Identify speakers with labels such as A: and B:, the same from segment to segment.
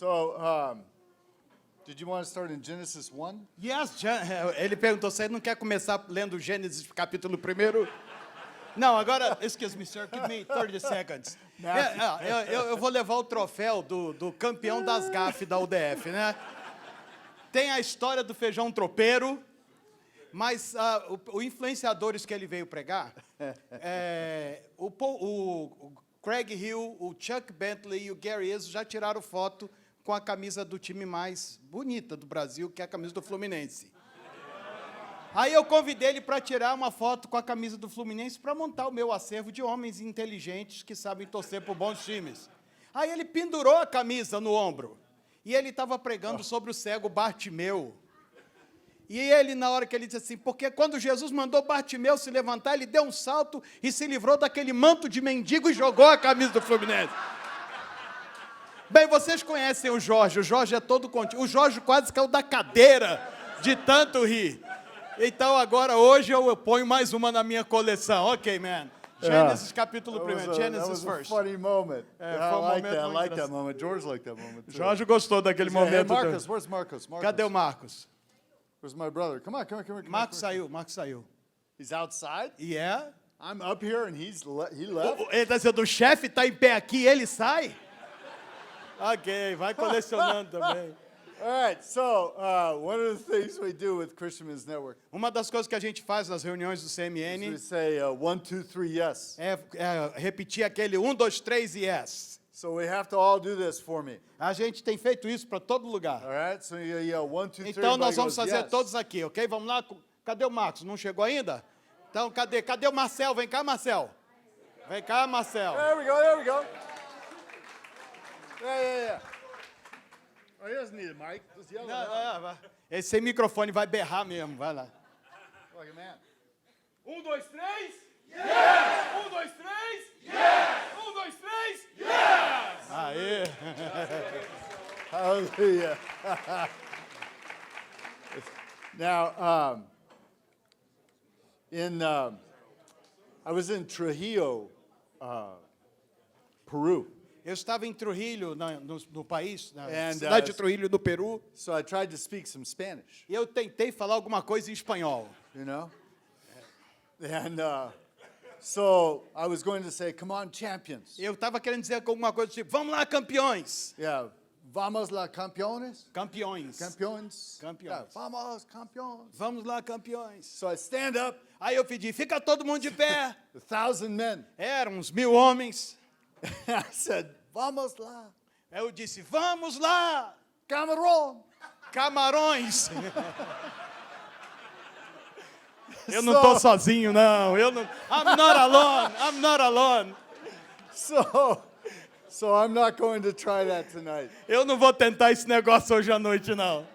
A: So, did you want to start in Genesis 1?
B: Yes, ele perguntou, você não quer começar lendo Gênesis capítulo 1? Não, agora, excuse me, sir, give me 30 seconds. Eu vou levar o troféu do campeão das gafes da UDF, né? Tem a história do feijão tropeiro, mas o influenciadores que ele veio pregar, o Craig Hill, o Chuck Bentley e o Gary Ezzo já tiraram foto com a camisa do time mais bonita do Brasil, que é a camisa do Fluminense. Aí eu convidei ele para tirar uma foto com a camisa do Fluminense para montar o meu acervo de homens inteligentes que sabem torcer por bons times. Aí ele pendurou a camisa no ombro e ele estava pregando sobre o cego Bartimeu. E ele, na hora que ele disse assim, porque quando Jesus mandou Bartimeu se levantar, ele deu um salto e se livrou daquele manto de mendigo e jogou a camisa do Fluminense. Bem, vocês conhecem o Jorge é todo contigo. O Jorge quase caiu da cadeira de tanto rir. Então, agora, hoje, eu ponho mais uma na minha coleção. Ok, man. Gênesis capítulo 1. Genesis
A: That was a
B: first.
A: funny moment.
B: Foi
A: I like that. I
B: muito
A: like that
B: engraçado.
A: moment. George liked that moment too.
B: Jorge gostou daquele
A: Hey,
B: momento.
A: Marcus, where's Marcus?
B: Cadê o Marcos?
A: Where's my brother? Come on, come on.
B: Marcos saiu.
A: He's outside?
B: Yeah?
A: I'm up here and he left?
B: Ele está dizendo, o chefe está em pé aqui e ele sai? Ok, vai colecionando também.
A: All right, so one of the things we do with Christian Men's Network
B: Uma das coisas que a gente faz nas reuniões do
A: is
B: CMN
A: we say 1, 2, 3, yes.
B: é repetir aquele 1, 2, 3 e yes.
A: So we have to all do this for me.
B: A gente tem feito isso para todo lugar.
A: All right, so you yell 1, 2, 3.
B: Então nós
A: everybody
B: vamos
A: goes,
B: fazer
A: yes.
B: todos aqui, ok? Vamos lá? Cadê o Marcos? Não chegou ainda? Então cadê o Marcel? Vem cá, Marcel. Vem cá, Marcel.
A: There we go. Yeah. Oh, he doesn't need a mic. Just yell it out.
B: Vai. Esse sem microfone vai berrar mesmo, vai lá.
A: Like a man.
B: 1, 2, 3. Yes! 1, 2, 3. Yes! 1, 2, 3. Yes! Aê!
A: Hallelujah. Now, I was in Trujillo, Peru.
B: Eu estava em Trujillo, no país, na
A: And,
B: cidade de Trujillo, do Peru,
A: So I tried to speak some Spanish,
B: e eu tentei falar alguma coisa em espanhol.
A: you know? And so I was going to say, come on, champions.
B: Eu estava querendo dizer alguma coisa tipo, vamos lá, campeões!
A: Yeah, vamos lá, campeones.
B: Campeões.
A: Campeões.
B: Campeões.
A: Yeah, vamos, campeões.
B: Vamos lá, campeões.
A: So I stand up,
B: Aí eu pedi, fica todo mundo de pé.
A: 1,000 men.
B: Eram uns 1000 homens.
A: I said, vamos lá,
B: Eu disse, vamos lá,
A: Camarón.
B: camarões. Eu não estou sozinho, não. I'm not alone.
A: So I'm not going to try that tonight.
B: Eu não vou tentar esse negócio hoje à noite, não.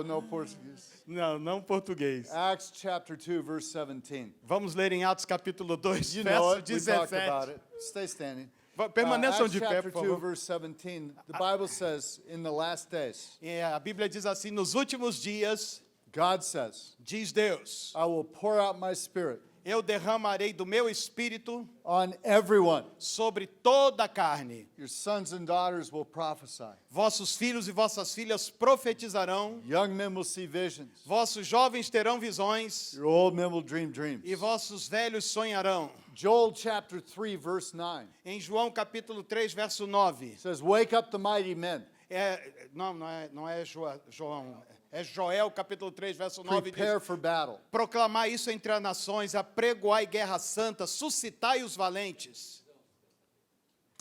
A: No Portuguese.
B: Não português.
A: Acts chapter 2, verse 17.
B: Vamos ler em Atos capítulo 2,
A: You know
B: verso
A: it. We talked about
B: 17.
A: it. Stay standing.
B: Permaneçam
A: Acts
B: de pé,
A: chapter
B: por
A: 2,
B: favor.
A: verse 17. The Bible says, in the last days,
B: A Bíblia diz assim, nos últimos dias,
A: God says,
B: diz Deus,
A: I will pour out my spirit
B: eu derramarei do meu espírito
A: on everyone.
B: sobre toda a carne.
A: Your sons and daughters will prophesy.
B: Vossos filhos e vossas filhas profetizarão,
A: Young men will see visions.
B: vossos jovens terão visões
A: Your old men will dream dreams.
B: e vossos velhos sonharão.
A: Joel chapter 3, verse 9
B: Em João capítulo 3, verso 9.
A: says, wake up the mighty men.
B: Não é João. É Joel capítulo 3, verso 9.
A: Prepare
B: Diz,
A: for battle.
B: proclamai isso entre as nações, apregoai guerra santa, suscitai os valentes.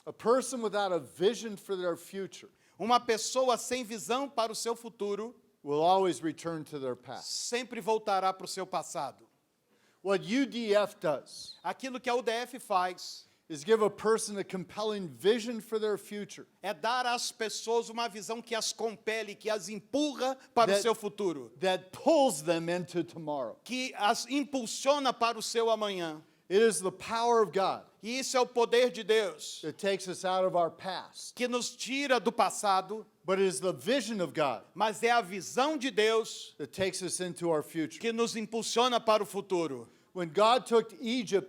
A: A person without a vision for their future
B: Uma pessoa sem visão para o seu futuro
A: will always return to their past.
B: sempre voltará para o seu passado.
A: What UDF does
B: Aquilo que a UDF faz
A: is give a person a compelling vision for their future
B: é dar às pessoas uma visão que as compele, que as empurra para o seu futuro,
A: that pulls them into tomorrow.
B: que as impulsiona para o seu amanhã.
A: It is the power of God
B: E isso é o poder de Deus,
A: that takes us out of our past,
B: que nos tira do passado,
A: but it is the vision of God
B: mas é a visão de Deus
A: that takes us into our future.
B: que nos impulsiona para o futuro.
A: When God took Israel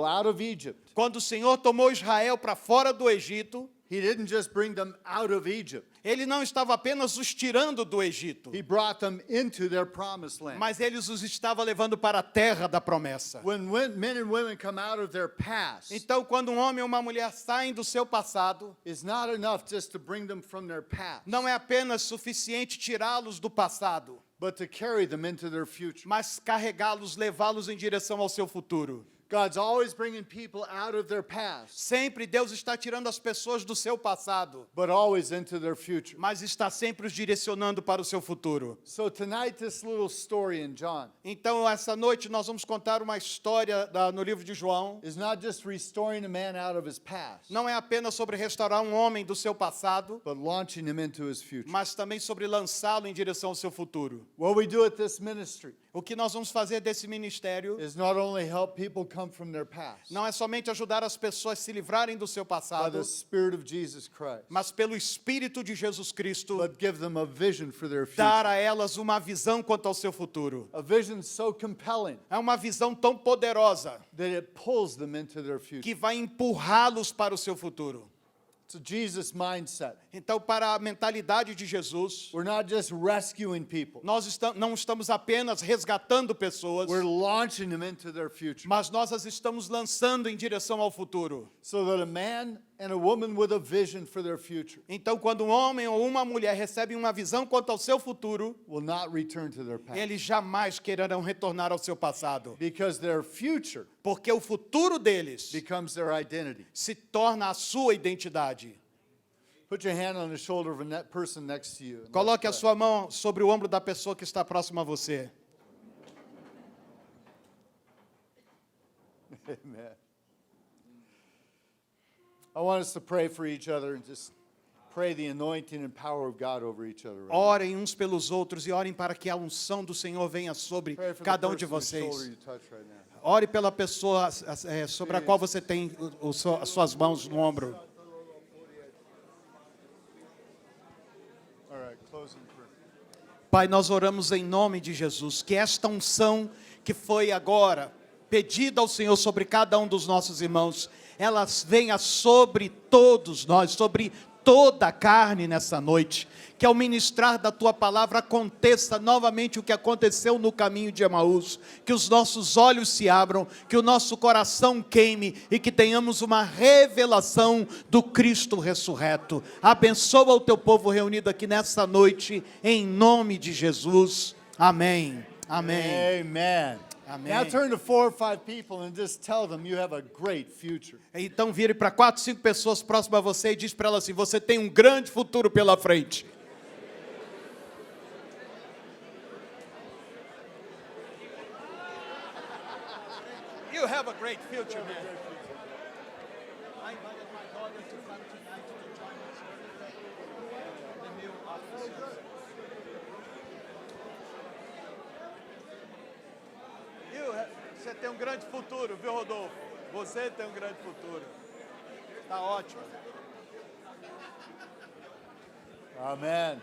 A: out of Egypt,
B: Quando o Senhor tomou Israel para fora do Egito,
A: He didn't just bring them out of Egypt.
B: Ele não estava apenas os tirando do Egito,
A: He brought them into their promised land.
B: mas ele os estava levando para a terra da promessa.
A: When men and women come out of their past,
B: Então, quando um homem ou uma mulher saem do seu passado,
A: it's not enough just to bring them from their past,
B: não é apenas suficiente tirá-los do passado,
A: but to carry them into their future.
B: mas carregá-los, levá-los em direção ao seu futuro.
A: God's always bringing people out of their past,
B: Sempre Deus está tirando as pessoas do seu passado,
A: but always into their future.
B: mas está sempre os direcionando para o seu futuro.
A: So tonight, this little story in John
B: Então, essa noite, nós vamos contar uma história no livro de João.
A: is not just restoring a man out of his past,
B: Não é apenas sobre restaurar um homem do seu passado,
A: but launching him into his future.
B: mas também sobre lançá-lo em direção ao seu futuro.
A: What we do at this ministry
B: O que nós vamos fazer desse ministério
A: is not only help people come from their past
B: não é somente ajudar as pessoas a se livrarem do seu
A: by
B: passado,
A: the Spirit of Jesus Christ,
B: mas pelo Espírito de Jesus Cristo,
A: but give them a vision for their
B: dar
A: future.
B: a elas uma visão quanto ao seu futuro.
A: A vision so compelling
B: É uma visão tão poderosa
A: that it pulls them into their future.
B: que vai empurrá-los para o seu futuro.
A: It's a Jesus mindset.
B: Então, para a mentalidade de Jesus,
A: We're not just rescuing people,
B: nós não estamos apenas resgatando pessoas,
A: we're launching them into their future.
B: mas nós as estamos lançando em direção ao futuro.
A: So that a man and a woman with a vision for their future
B: Então, quando um homem ou uma mulher recebem uma visão quanto ao seu futuro,
A: will not return to their past.
B: eles jamais quererão retornar ao seu passado,
A: Because their future
B: porque o futuro deles
A: becomes their identity.
B: se torna a sua identidade.
A: Put your hand on the shoulder of a person next to you. and
B: Coloque a
A: let's
B: sua mão sobre o ombro da pessoa que está próxima a você.
A: pray. Amen. I want us to pray for each other and just pray the anointing and power of God over each other. right now.
B: Orem uns pelos outros e orem para que a unção do Senhor venha sobre
A: Pray for the
B: cada um de
A: person whose shoulder
B: vocês.
A: you touch right now.
B: Ore pela pessoa sobre a qual você tem as suas mãos no ombro.
A: All right, close in prayer.
B: Pai, nós oramos em nome de Jesus, que esta unção que foi agora pedida ao Senhor sobre cada um dos nossos irmãos, ela venha sobre todos nós, sobre toda a carne nessa noite, que ao ministrar da Tua palavra aconteça novamente o que aconteceu no caminho de Emaús, que os nossos olhos se abram, que o nosso coração queime e que tenhamos uma revelação do Cristo ressurreto. Abençoa o Teu povo reunido aqui nessa noite, em nome de Jesus. Amém. Amém.
A: Amen.
B: Amém.
A: Now turn to 4 or 5 people and just tell them you have a great future.
B: Então vire para 4, 5 pessoas próximas a você e diz para elas assim: você tem um grande futuro pela frente. You have a great future, man. I invited my daughter to come tonight to join us. The new officers. Você tem um grande futuro, viu, Rodolfo? Você tem um grande futuro. Tá ótimo.
A: Amen.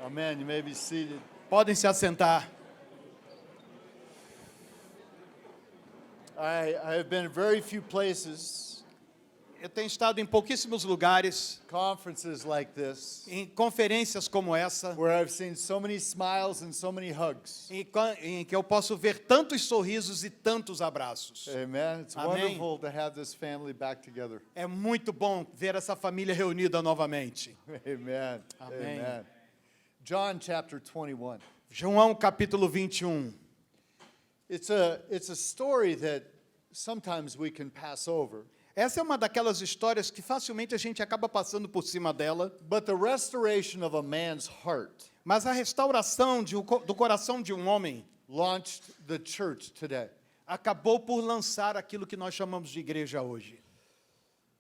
A: Amen. You may be seated.
B: Podem se assentar.
A: I have been in very few places,
B: Eu tenho estado em pouquíssimos lugares,
A: conferences like this,
B: em conferências como essa,
A: where I've seen so many smiles and so many hugs.
B: em que eu posso ver tantos sorrisos e tantos abraços.
A: Amen. It's
B: Amém.
A: wonderful to have this family back together.
B: É muito bom ver essa família reunida novamente.
A: Amen.
B: Amém.
A: Amen. John chapter 21.
B: João capítulo 21.
A: It's a story that sometimes we can pass over,
B: Essa é uma daquelas histórias que facilmente a gente acaba passando por cima dela,
A: but the restoration of a man's heart
B: mas a restauração do coração de um homem
A: launched the church today.
B: acabou por lançar aquilo que nós chamamos de igreja hoje.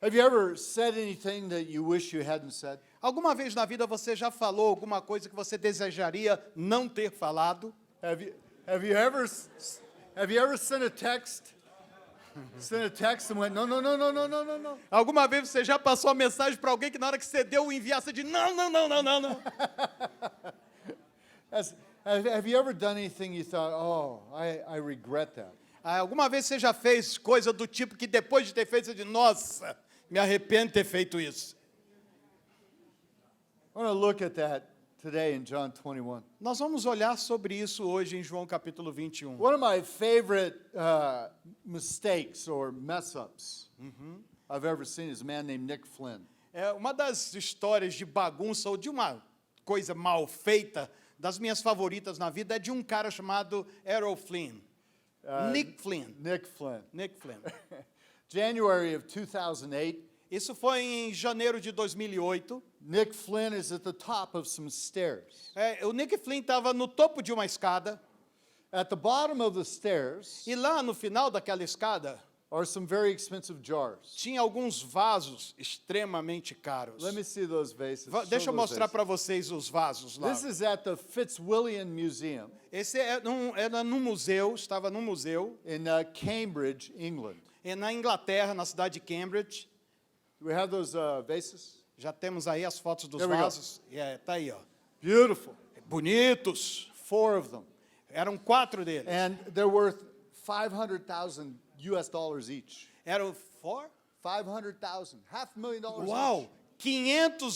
A: Have you ever said anything that you wish you hadn't said?
B: Alguma vez na vida você já falou alguma coisa que você desejaria não ter falado?
A: Have you ever sent a text? Sent a text and went, no.
B: Alguma vez você já passou a mensagem para alguém que na hora que você deu o enviar, você disse, não.
A: Have you ever done anything you thought, oh, I regret that?
B: Alguma vez você já fez coisa do tipo que depois de ter feito, você disse, nossa, me arrependo de ter feito isso.
A: I want to look at that today in John 21.
B: Nós vamos olhar sobre isso hoje em João capítulo 21.
A: One of my favorite mistakes or mess-ups I've ever seen is a man named Nick Flynn.
B: É uma das histórias de bagunça ou de uma coisa mal feita, das minhas favoritas na vida, é de um cara chamado Errol Flynn. Nick Flynn.
A: Nick Flynn.
B: Nick Flynn.
A: January of 2008,
B: Isso foi em janeiro de 2008.
A: Nick Flynn is at the top of some stairs.
B: O Nick Flynn estava no topo de uma escada,
A: At the bottom of the stairs
B: e lá no final daquela escada
A: are some very expensive jars.
B: tinha alguns vasos extremamente caros.
A: Let me see those vases.
B: Deixa
A: Show
B: eu
A: those
B: mostrar
A: vases.
B: para vocês os vasos lá.
A: This is at the Fitzwilliam Museum
B: Esse era num museu, estava num museu,
A: in Cambridge, England.
B: na Inglaterra, na cidade de Cambridge.
A: Do we have those vases?
B: Já temos aí as fotos dos
A: There we go.
B: vasos. Tá aí, ó.
A: Beautiful.
B: Bonitos.
A: 4 of them.
B: Eram 4 deles.
A: And they're worth $500,000 US each.
B: Eram $4?
A: 500,000, $500,000
B: Uau!
A: each.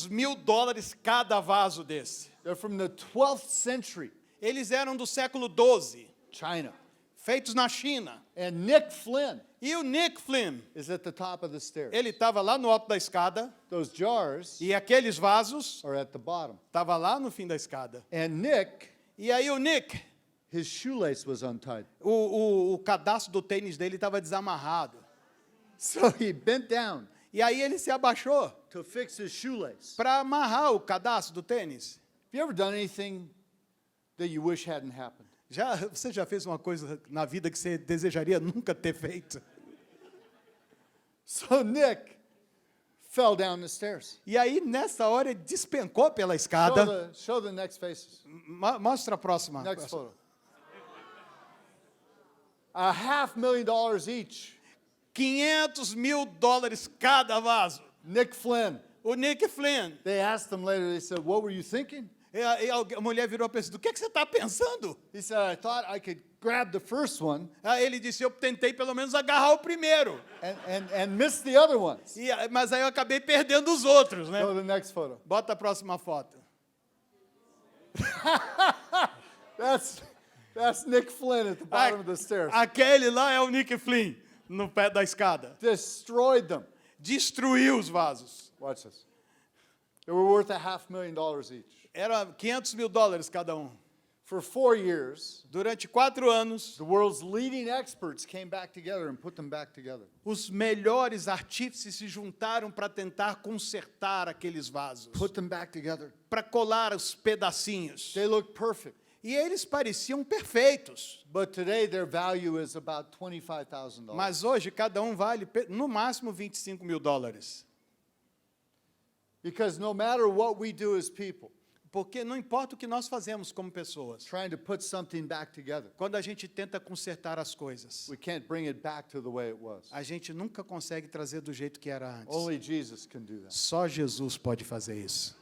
B: $500.000 cada vaso desse.
A: They're from the 12th century,
B: Eles eram do século XII,
A: China.
B: feitos na China.
A: And Nick Flynn
B: E o Nick Flynn,
A: is at the top of the stairs.
B: ele estava lá no alto da escada,
A: Those jars
B: e aqueles vasos
A: are at the bottom.
B: estavam lá no fim da escada.
A: And Nick,
B: E aí o Nick,
A: his shoelace was untied.
B: o cadastro do tênis dele estava desamarrado.
A: So he bent down
B: E aí ele se abaixou
A: to fix his shoelace.
B: para amarrar o cadastro do tênis.
A: Have you ever done anything that you wish hadn't happened?
B: Você já fez uma coisa na vida que você desejaria nunca ter feito?
A: So Nick fell down the stairs.
B: E aí, nessa hora, ele despencou pela escada.
A: Show the next faces.
B: Mostra a próxima.
A: Next photo. $500,000 each.
B: $500.000 cada vaso.
A: Nick Flynn.
B: O Nick Flynn.
A: They asked him later, they said, "What were you thinking?"
B: E a mulher virou para ele e disse, do que você está pensando?
A: He said, "I thought I could grab the first one
B: Aí ele disse, eu tentei pelo menos agarrar o primeiro.
A: and miss the other ones."
B: Mas aí eu acabei perdendo os outros, né?
A: Go to the next photo.
B: Bota a próxima foto.
A: That's Nick Flynn at the bottom of the stairs.
B: Aquele lá é o Nick Flynn, no pé da escada.
A: Destroyed them.
B: Destruiu os vasos.
A: Watch this. They were worth $500,000 each.
B: Era $500.000 cada um.
A: For 4 years,
B: Durante 4 anos,
A: the world's leading experts came back together and put them back together.
B: os melhores artífices se juntaram para tentar consertar aqueles vasos,
A: Put them back together.
B: para colar os pedacinhos.
A: They look perfect.
B: E eles pareciam perfeitos,
A: But today their value is about $25,000.
B: mas hoje cada um vale no máximo $25.000.
A: Because no matter what we do as people,
B: Porque não importa o que nós fazemos como pessoas,
A: trying to put something back together,
B: quando a gente tenta consertar as coisas,
A: we can't bring it back to the way it was.
B: a gente nunca consegue trazer do jeito que era antes.
A: Only Jesus can do that.
B: Só Jesus pode fazer isso.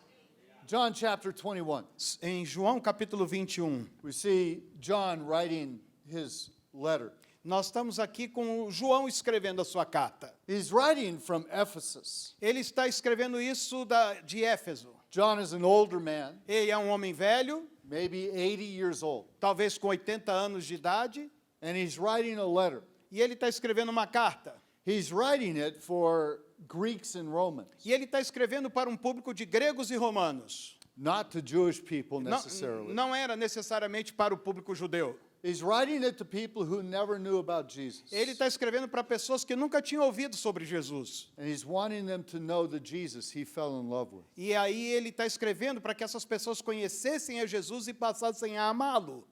A: John chapter 21.
B: Em João capítulo 21,
A: We see John writing his letter.
B: nós estamos aqui com o João escrevendo a sua carta.
A: He's writing from Ephesus.
B: Ele está escrevendo isso de Éfeso.
A: John is an older man,
B: Ele é um homem velho,
A: maybe 80 years old,
B: talvez com 80 anos de idade,
A: and he's writing a letter.
B: e ele está escrevendo uma carta.
A: He's writing it for Greeks and Romans,
B: E ele está escrevendo para um público de gregos e romanos.
A: not to Jewish people
B: Não,
A: necessarily.
B: não era necessariamente para o público judeu.
A: He's writing it to people who never knew about Jesus.
B: Ele está escrevendo para pessoas que nunca tinham ouvido sobre Jesus.
A: And he's wanting them to know the Jesus he fell in love with.
B: E aí ele está escrevendo para que essas pessoas conhecessem a Jesus e passassem a amá-lo.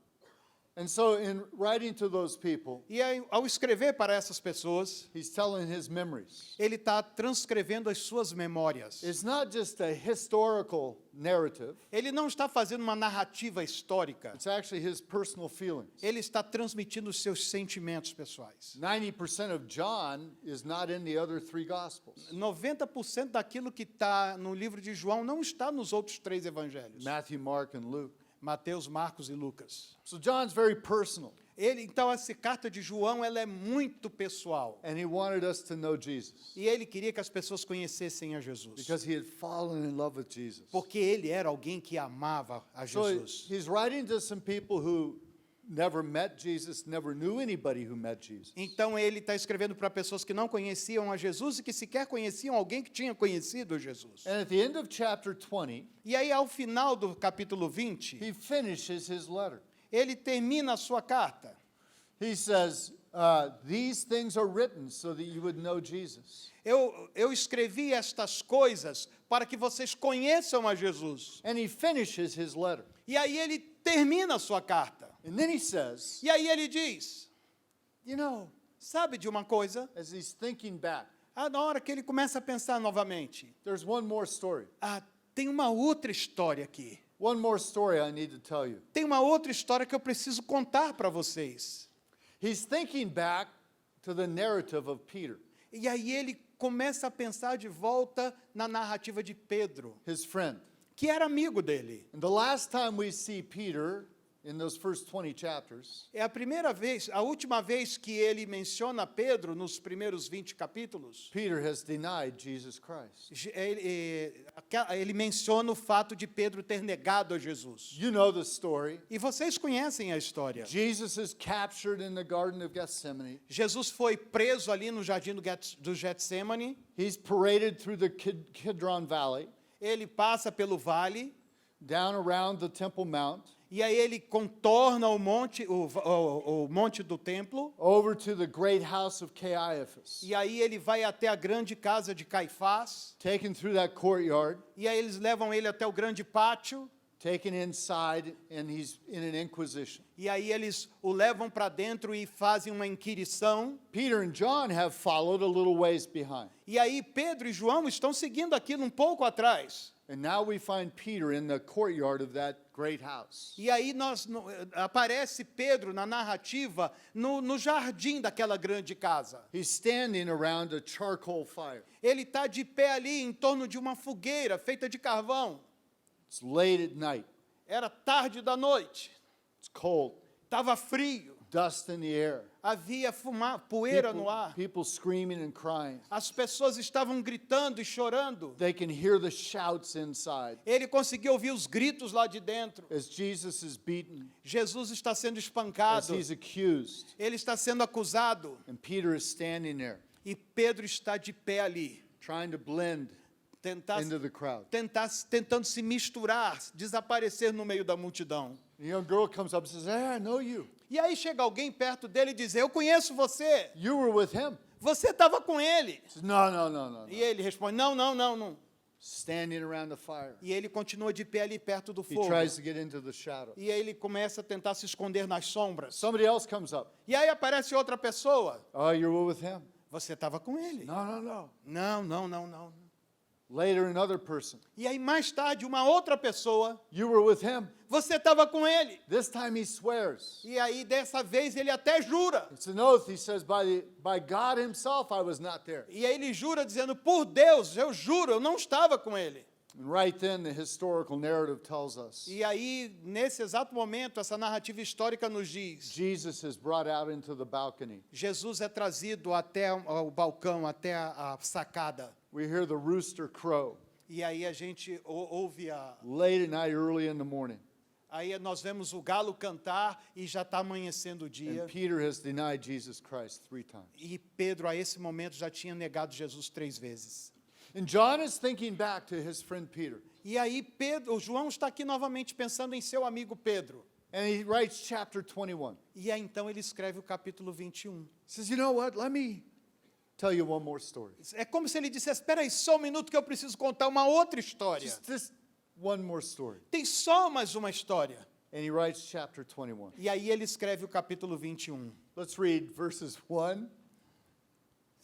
A: And so in writing to those people,
B: E aí, ao escrever para essas pessoas,
A: he's telling his memories.
B: ele está transcrevendo as suas memórias.
A: It's not just a historical narrative,
B: Ele não está fazendo uma narrativa histórica.
A: it's actually his personal feelings.
B: Ele está transmitindo os seus sentimentos pessoais.
A: 90% of John is not in the other 3 Gospels.
B: 90% daquilo que está no livro de João não está nos outros 3 evangelhos.
A: Matthew, Mark, and Luke.
B: Mateus, Marcos e Lucas.
A: So John's very personal.
B: Então, essa carta de João, ela é muito pessoal.
A: And he wanted us to know Jesus
B: E ele queria que as pessoas conhecessem a Jesus.
A: because he had fallen in love with Jesus.
B: Porque ele era alguém que amava a
A: So
B: Jesus.
A: he's writing to some people who never met Jesus, never knew anybody who met Jesus.
B: Então, ele está escrevendo para pessoas que não conheciam a Jesus e que sequer conheciam alguém que tinha conhecido Jesus.
A: And at the end of chapter 20,
B: E aí, ao final do capítulo 20,
A: he finishes his letter.
B: ele termina a sua carta.
A: He says, these things are written so that you would know Jesus.
B: Eu escrevi estas coisas para que vocês conheçam a Jesus.
A: And he finishes his letter.
B: E aí ele termina a sua carta.
A: And then he says,
B: E aí ele diz,
A: you know,
B: sabe de uma coisa?
A: as he's thinking back,
B: Na hora que ele começa a pensar novamente,
A: there's one more story.
B: tem uma outra história aqui.
A: One more story I need to tell you.
B: Tem uma outra história que eu preciso contar para vocês.
A: He's thinking back to the narrative of Peter,
B: E aí ele começa a pensar de volta na narrativa de Pedro,
A: his friend.
B: que era amigo dele.
A: And the last time we see Peter in those first 20 chapters,
B: É a última vez que ele menciona Pedro nos primeiros 20 capítulos.
A: Peter has denied Jesus Christ.
B: Ele menciona o fato de Pedro ter negado a Jesus.
A: You know the story.
B: E vocês conhecem a história.
A: Jesus is captured in the Garden of Gethsemane.
B: Jesus foi preso ali no jardim do Getsemane.
A: He's paraded through the Kidron Valley,
B: Ele passa pelo vale.
A: down around the Temple Mount,
B: E aí ele contorna o monte do templo.
A: over to the great house of Caiaphas.
B: E aí ele vai até a grande casa de Caifás.
A: Taken through that courtyard,
B: E aí eles levam ele até o grande pátio.
A: taken inside, and he's in an inquisition.
B: E aí eles o levam para dentro e fazem uma inquirição.
A: Peter and John have followed a little ways behind.
B: E aí Pedro e João estão seguindo aquilo um pouco atrás.
A: And now we find Peter in the courtyard of that great house.
B: E aí aparece Pedro na narrativa no jardim daquela grande casa.
A: He's standing around a charcoal fire.
B: Ele está de pé ali em torno de uma fogueira feita de carvão.
A: It's late at night.
B: Era tarde da noite.
A: It's cold.
B: Estava frio.
A: Dust in the air.
B: Havia poeira no ar.
A: People screaming and crying.
B: As pessoas estavam gritando e chorando.
A: They can hear the shouts inside
B: Ele conseguiu ouvir os gritos lá de dentro.
A: as Jesus is beaten,
B: Jesus está sendo
A: as
B: espancado.
A: he's accused,
B: Ele está sendo acusado.
A: and Peter is standing there
B: E Pedro está de pé ali,
A: trying to blend into the crowd.
B: tentando se misturar, desaparecer no meio da multidão.
A: A young girl comes up and says, "Hey, I know you.
B: E aí chega alguém perto dele e diz, eu conheço você.
A: You were with him."
B: Você estava com ele.
A: He says, No, no, no, no,
B: E
A: no.
B: ele responde, não, não, não, não.
A: Standing around the fire.
B: E ele continua de pé ali perto do
A: He
B: fogo.
A: tries to get into the shadow.
B: E aí ele começa a tentar se esconder nas sombras.
A: Somebody else comes up.
B: E aí aparece outra pessoa.
A: Oh, you were with him.
B: Você estava com ele.
A: No, no, no.
B: Não, não, não, não.
A: Later, another person.
B: E aí mais tarde uma outra pessoa.
A: You were with him.
B: Você estava com ele.
A: This time he swears.
B: E aí dessa vez ele até jura.
A: It's an oath. He says, by God himself, I was not there.
B: E aí ele jura dizendo, por Deus, eu juro, eu não estava com ele.
A: And right then, the historical narrative tells us
B: E aí, nesse exato momento, essa narrativa histórica nos diz,
A: Jesus is brought out into the balcony.
B: Jesus é trazido até o balcão, até a sacada.
A: We hear the rooster crow
B: E aí a gente ouve
A: late at night, early in the morning.
B: Aí nós vemos o galo cantar e já está amanhecendo o dia.
A: And Peter has denied Jesus Christ 3 times.
B: E Pedro, a esse momento, já tinha negado Jesus 3 vezes.
A: And John is thinking back to his friend Peter.
B: E aí o João está aqui novamente pensando em seu amigo Pedro.
A: And he writes chapter 21.
B: E aí então ele escreve o capítulo 21.
A: He says, you know what? Let me tell you one more story.
B: É como se ele dissesse, espera aí só um minuto que eu preciso contar uma outra história.
A: Just this one more story.
B: Tem só mais uma história.
A: And he writes chapter 21.
B: E aí ele escreve o capítulo 21.
A: Let's read verses 1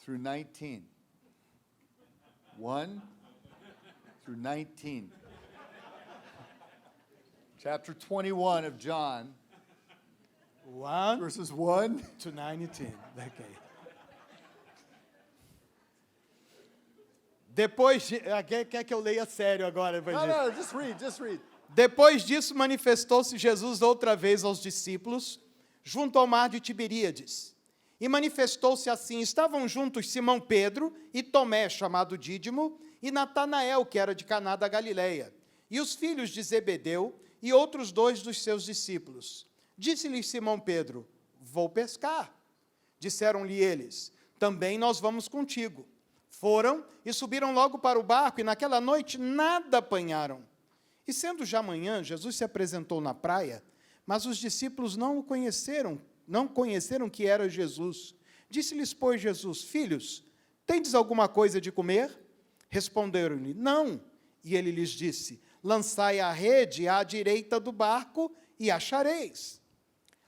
A: through 19. 1 through 19. Chapter 21 of John,
B: 1
A: verses 1.
B: to 19. Okay. Depois, quer que eu leia sério agora?
A: No, just read.
B: Depois disso, manifestou-se Jesus outra vez aos discípulos, junto ao mar de Tiberíades. E manifestou-se assim: estavam juntos Simão Pedro e Tomé, chamado Dídimo, e Natanael, que era de Caná da Galileia, e os filhos de Zebedeu e outros 2 dos seus discípulos. Disse-lhes Simão Pedro: vou pescar. Disseram-lhe eles: também nós vamos contigo. Foram e subiram logo para o barco, e naquela noite nada apanharam. E sendo já manhã, Jesus se apresentou na praia, mas os discípulos não conheceram que era Jesus. Disse-lhes, pois, Jesus: filhos, tendes alguma coisa de comer? Responderam-lhe: não. E ele lhes disse: lançai a rede à direita do barco e achareis.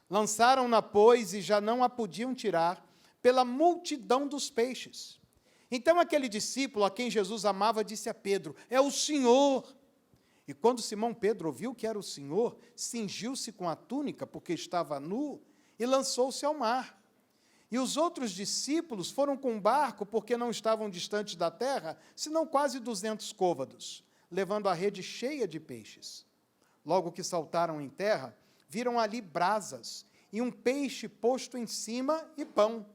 B: Lançaram-na, pois, e já não a podiam tirar, pela multidão dos peixes. Então aquele discípulo a quem Jesus amava disse a Pedro: é o Senhor. E quando Simão Pedro ouviu que era o Senhor, cingiu-se com a túnica, porque estava nu, e lançou-se ao mar. E os outros discípulos foram com o barco, porque não estavam distantes da terra, senão quase 200 côvados, levando a rede cheia de peixes. Logo que saltaram em terra, viram ali brasas, e um peixe posto em cima e pão.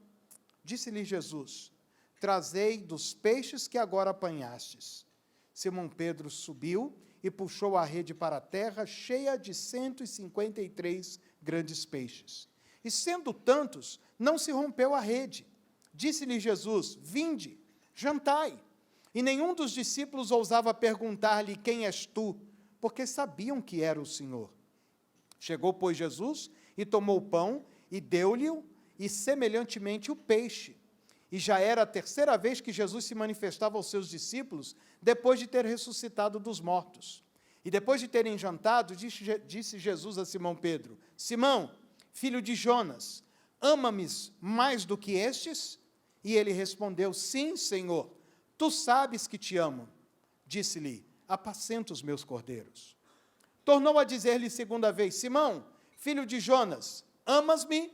B: Disse-lhe Jesus: trazei dos peixes que agora apanhastes. Simão Pedro subiu e puxou a rede para a terra, cheia de 153 grandes peixes. E sendo tantos, não se rompeu a rede. Disse-lhe Jesus: vinde, jantai. E nenhum dos discípulos ousava perguntar-lhe: quem és tu? Porque sabiam que era o Senhor. Chegou, pois, Jesus, e tomou o pão, e deu-lhe, e semelhantemente o peixe. E já era a 3ª vez que Jesus se manifestava aos seus discípulos, depois de ter ressuscitado dos mortos. E depois de terem jantado, disse Jesus a Simão Pedro: Simão, filho de Jonas, ama-me mais do que estes? E ele respondeu: sim, Senhor, tu sabes que te amo. Disse-lhe: apacenta os meus cordeiros. Tornou a dizer-lhe 2ª vez: Simão, filho de Jonas, amas-me?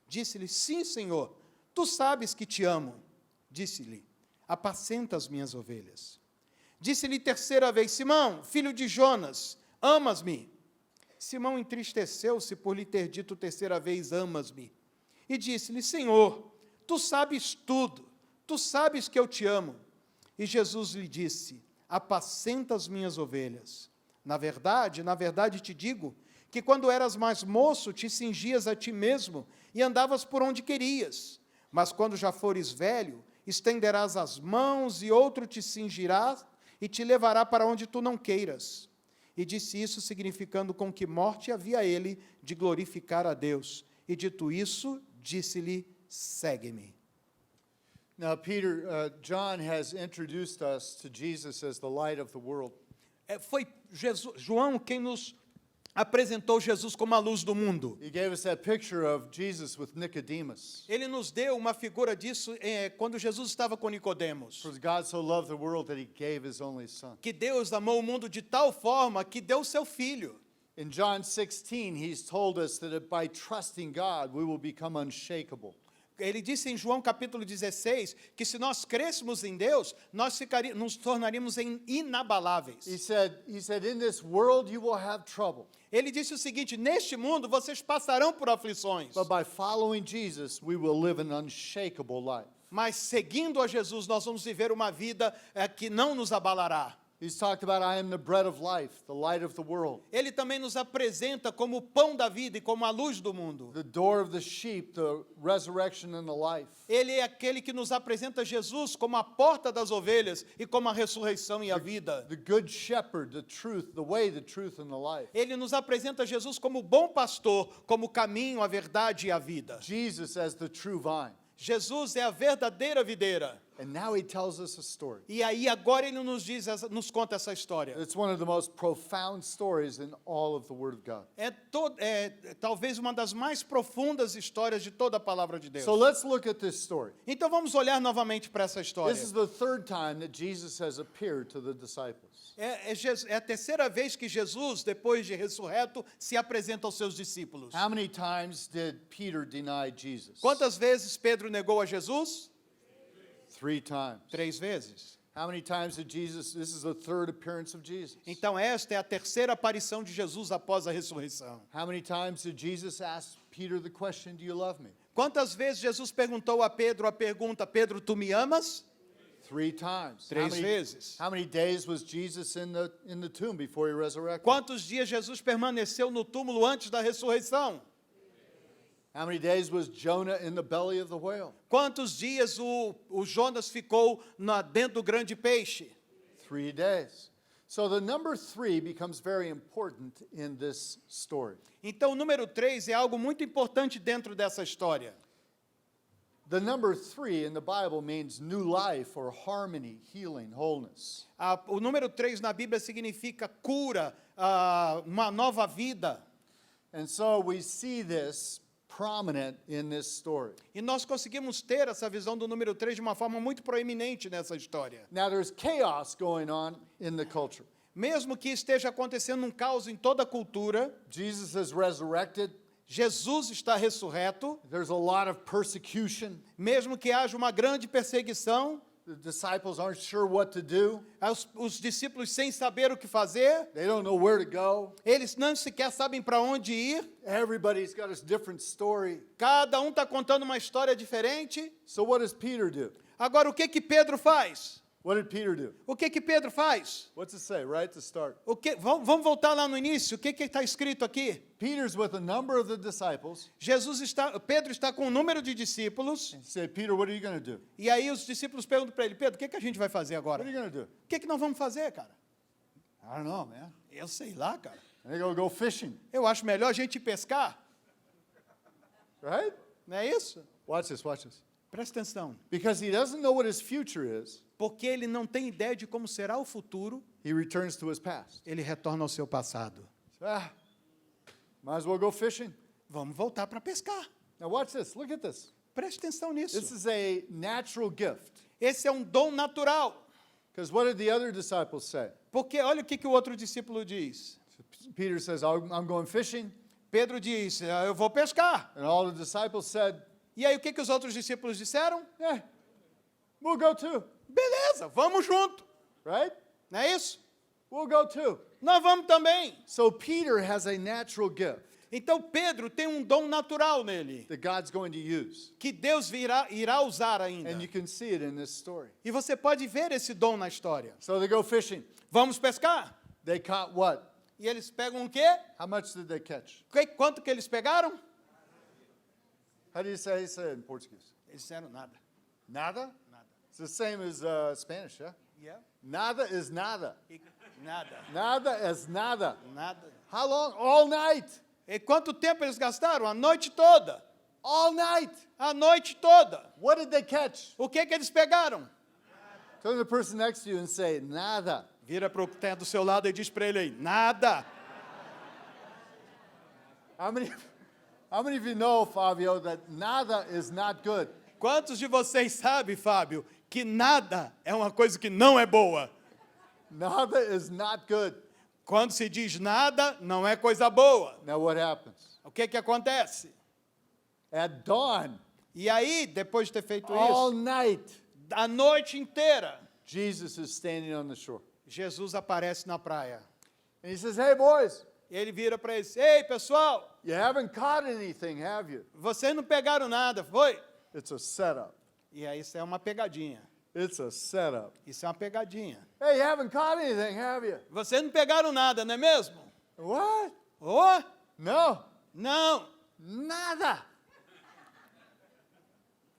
B: Disse-lhe: sim, Senhor, tu sabes que te amo. Disse-lhe: apacenta as minhas ovelhas. Disse-lhe 3ª vez: Simão, filho de Jonas, amas-me? Simão entristeceu-se por lhe ter dito 3ª vez: amas-me? E disse-lhe: Senhor, tu sabes tudo, tu sabes que eu te amo. E Jesus lhe disse: apacenta as minhas ovelhas. Na verdade te digo, que quando eras mais moço, te cingias a ti mesmo e andavas por onde querias. Mas quando já fores velho, estenderás as mãos e outro te cingirá e te levará para onde tu não queiras. E disse isso, significando com que morte havia ele de glorificar a Deus. E dito isso, disse-lhe: segue-me.
A: Now, John has introduced us to Jesus as the light of the world.
B: Foi João quem nos apresentou Jesus como a luz do mundo.
A: He gave us that picture of Jesus with Nicodemus.
B: Ele nos deu uma figura disso quando Jesus estava com Nicodemos.
A: For God so loved the world that he gave his only son.
B: Que Deus amou o mundo de tal forma que deu o seu filho.
A: In John 16, he's told us that by trusting God, we will become unshakable.
B: Ele disse em João capítulo 16 que se nós crêssemos em Deus, nós nos tornaríamos inabaláveis.
A: He said, in this world you will have trouble.
B: Ele disse o seguinte: neste mundo vocês passarão por aflições.
A: But by following Jesus, we will live an unshakable life.
B: Mas seguindo a Jesus, nós vamos viver uma vida que não nos abalará.
A: He's talked about, I am the bread of life, the light of the world.
B: Ele também nos apresenta como o pão da vida e como a luz do mundo.
A: The door of the sheep, the resurrection and the life.
B: Ele é aquele que nos apresenta Jesus como a porta das ovelhas e como a ressurreição e a vida.
A: The good shepherd, the truth, the way, the truth and the life.
B: Ele nos apresenta Jesus como o bom pastor, como o caminho, a verdade e a vida.
A: Jesus as the true vine.
B: Jesus é a verdadeira videira.
A: And now he tells us a story.
B: E aí agora ele nos conta essa história.
A: It's one of the most profound stories in all of the Word of God.
B: É talvez uma das mais profundas histórias de toda a palavra de Deus.
A: So let's look at this story.
B: Então vamos olhar novamente para essa história.
A: This is the 3rd time that Jesus has appeared to the disciples.
B: É a 3ª vez que Jesus, depois de ressurreto, se apresenta aos seus discípulos.
A: How many times did Peter deny Jesus?
B: Quantas vezes Pedro negou a Jesus?
A: 3 times.
B: 3 vezes.
A: How many times did Jesus, this is the 3rd appearance of Jesus.
B: Então esta é a 3ª aparição de Jesus após a ressurreição.
A: How many times did Jesus ask Peter the question, do you love me?
B: Quantas vezes Jesus perguntou a Pedro a pergunta, Pedro, tu me amas?
A: 3 times.
B: Três vezes.
A: How many days was Jesus in the tomb before he resurrected?
B: Quantos dias Jesus permaneceu no túmulo antes da ressurreição?
A: How many days was Jonah in the belly of the whale?
B: Quantos dias o Jonas ficou dentro do grande peixe?
A: 3 days. So the number 3 becomes very important in this story.
B: Então, o número 3 é algo muito importante dentro dessa história.
A: The number 3 in the Bible means new life or harmony, healing, wholeness.
B: O número 3 na Bíblia significa cura, uma nova vida.
A: And so we see this prominent in this story.
B: E nós conseguimos ter essa visão do número 3 de uma forma muito proeminente nessa história.
A: Now there's chaos going on in the culture.
B: Mesmo que esteja acontecendo um caos em toda a cultura,
A: Jesus is resurrected.
B: Jesus está ressurreto,
A: There's a lot of persecution.
B: mesmo que haja uma grande perseguição,
A: The disciples aren't sure what to do.
B: os discípulos sem saber o que fazer,
A: They don't know where to go.
B: eles não sequer sabem para onde ir,
A: Everybody's got a different story.
B: cada um está contando uma história diferente.
A: So what does Peter do?
B: Agora, o que Pedro faz?
A: What did Peter do?
B: O que Pedro faz?
A: What's it say right at the start?
B: Vamos voltar lá no início, o que está escrito aqui?
A: Peter's with a number of the disciples.
B: Pedro está com um número de discípulos,
A: He said, Peter, what are you going to do?
B: e aí os discípulos perguntam para ele, Pedro, o que a gente vai fazer agora?
A: What are you going to do?
B: O que nós vamos fazer, cara?
A: I don't know, man.
B: Eu sei lá, cara.
A: And they go fishing,
B: Eu acho melhor a gente ir pescar,
A: right?
B: não é isso?
A: Watch this, watch this.
B: Presta atenção.
A: Because he doesn't know what his future is,
B: Porque ele não tem ideia de como será o futuro,
A: he returns to his past.
B: ele retorna ao seu passado.
A: Might as well go fishing.
B: Vamos voltar para pescar.
A: Now watch this, look at this.
B: Preste atenção nisso.
A: This is a natural gift.
B: Esse é um dom natural.
A: Because what did the other disciples say?
B: Porque olha o que o outro discípulo diz.
A: Peter says, I'm going fishing.
B: Pedro diz, eu vou pescar.
A: And all the disciples said,
B: E aí o que os outros discípulos disseram?
A: yeah, we'll go too,
B: Beleza, vamos junto.
A: right?
B: Não é isso?
A: We'll go too.
B: Nós vamos também.
A: So Peter has a natural gift
B: Então Pedro tem um dom natural nele,
A: that God's going to use.
B: que Deus irá usar ainda.
A: And you can see it in this story.
B: E você pode ver esse dom na história.
A: So they go fishing.
B: Vamos pescar?
A: They caught what?
B: E eles pegam o quê?
A: How much did they catch?
B: Quanto que eles pegaram?
A: How do you say it in Portuguese?
B: Eles disseram nada.
A: Nada?
B: Nada.
A: It's the same as Spanish, yeah?
B: Yeah.
A: Nada is nada.
B: Nada.
A: Nada is nada.
B: Nada.
A: How long? All night.
B: E quanto tempo eles gastaram? A noite toda.
A: All night.
B: A noite toda.
A: What did they catch?
B: O que eles pegaram?
A: Turn to the person next to you and say, nada.
B: Vira para o que está do seu lado e diz para ele aí, nada.
A: How many of you know, Fabio, that nada is not good?
B: Quantos de vocês sabem, Fábio, que nada é uma coisa que não é boa?
A: Nada is not good.
B: Quando se diz nada, não é coisa boa.
A: Now what happens?
B: O que acontece?
A: At dawn,
B: E aí, depois de ter feito
A: all
B: isso,
A: night,
B: a noite inteira,
A: Jesus is standing on the shore.
B: Jesus aparece na praia.
A: And he says, hey, boys,
B: Ele vira para eles, ei, pessoal,
A: you haven't caught anything, have you?
B: vocês não pegaram nada, foi?
A: It's a setup.
B: E aí, isso é uma pegadinha.
A: It's a setup.
B: Isso é uma pegadinha.
A: Hey, you haven't caught anything, have you?
B: Vocês não pegaram nada, não é mesmo?
A: What?
B: Oh,
A: No,
B: não.
A: nada.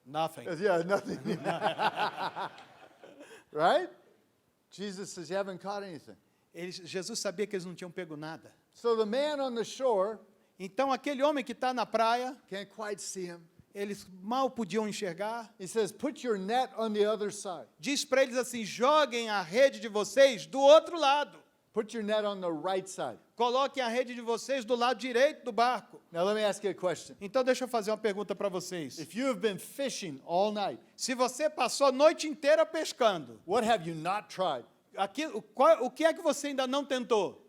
B: Nothing.
A: Yeah, nothing. Right? Jesus says, you haven't caught anything.
B: Jesus sabia que eles não tinham pego nada.
A: So the man on the shore
B: Então, aquele homem que está na praia,
A: can't quite see him.
B: eles mal podiam enxergar.
A: He says, put your net on the other side.
B: Diz para eles assim, joguem a rede de vocês do outro lado.
A: Put your net on the right side.
B: Coloquem a rede de vocês do lado direito do barco.
A: Now let me ask you a question.
B: Então, deixa eu fazer uma pergunta para vocês.
A: If you have been fishing all night,
B: Se você passou a noite inteira pescando,
A: what have you not tried?
B: o que é que você ainda não tentou?